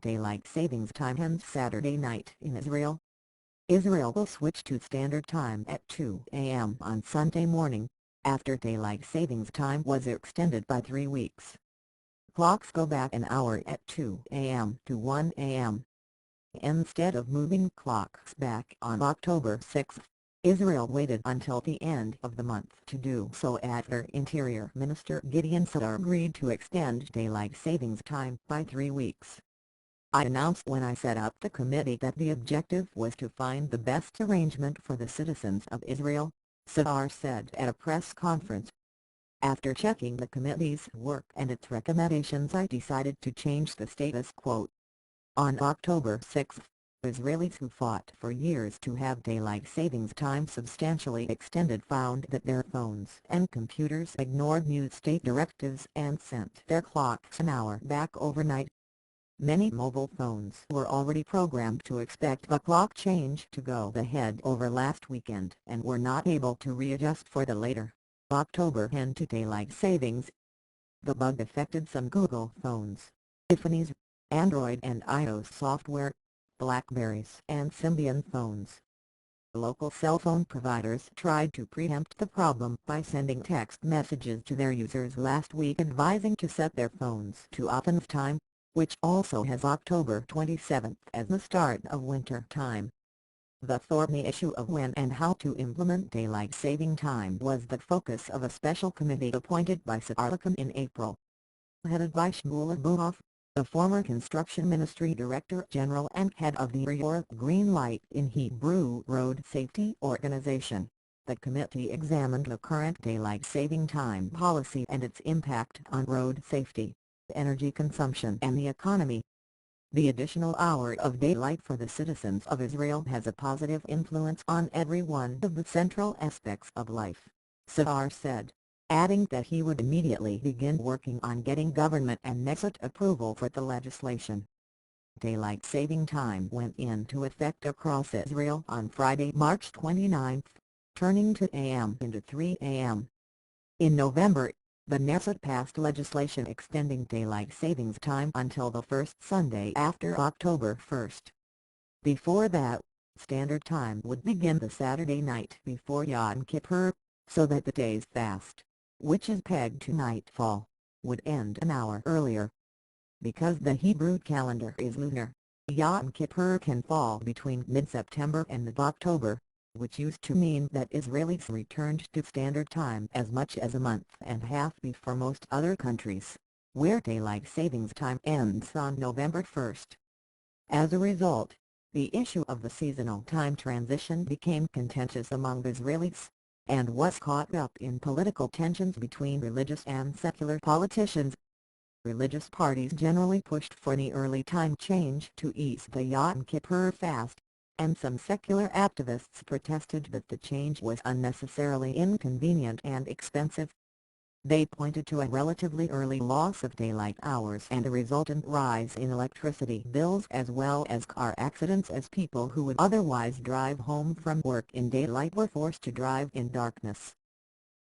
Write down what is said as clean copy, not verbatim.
Daylight savings time ends Saturday night in Israel. Israel will switch to standard time at 2 a.m. on Sunday morning, after daylight savings time was extended by 3 weeks. Clocks go back an hour at 2 a.m. to 1 a.m. Instead of moving clocks back on October 6, Israel waited until the end of the month to do so after Interior Minister Gideon Saar agreed to extend daylight savings time by 3 weeks. "I announced when I set up the committee that the objective was to find the best arrangement for the citizens of Israel," Saar said at a press conference. "After checking the committee's work and its recommendations, I decided to change the status quo." On October 6, Israelis who fought for years to have daylight savings time substantially extended found that their phones and computers ignored new state directives and sent their clocks an hour back overnight. Many mobile phones were already programmed to expect the clock change to go ahead over last weekend and were not able to readjust for the later October end to daylight savings. The bug affected some Google phones, Tiffany's, Android and iOS software, BlackBerries and Symbian phones. Local cell phone providers tried to preempt the problem by sending text messages to their users last week advising to set their phones to off time, which also has October 27 as the start of winter time. The thorny issue of when and how to implement daylight saving time was the focus of a special committee appointed by Saar in April. Headed by Shmuel Abuhoff, the former Construction Ministry Director General and head of the Reor Green Light in Hebrew Road Safety Organization, the committee examined the current daylight saving time policy and its impact on road safety, energy consumption and the economy. "The additional hour of daylight for the citizens of Israel has a positive influence on every one of the central aspects of life," Saar said, adding that he would immediately begin working on getting government and Knesset approval for the legislation. Daylight saving time went into effect across Israel on Friday, March 29, turning 2 a.m. into 3 a.m. In November, the Knesset passed legislation extending daylight savings time until the first Sunday after October 1. Before that, standard time would begin the Saturday night before Yom Kippur, so that the day's fast, which is pegged to nightfall, would end an hour earlier. Because the Hebrew calendar is lunar, Yom Kippur can fall between mid-September and mid-October, which used to mean that Israelis returned to standard time as much as a month and a half before most other countries, where daylight savings time ends on November 1. As a result, the issue of the seasonal time transition became contentious among Israelis, and was caught up in political tensions between religious and secular politicians. Religious parties generally pushed for the early time change to ease the Yom Kippur fast, and some secular activists protested that the change was unnecessarily inconvenient and expensive. They pointed to a relatively early loss of daylight hours and a resultant rise in electricity bills as well as car accidents, as people who would otherwise drive home from work in daylight were forced to drive in darkness.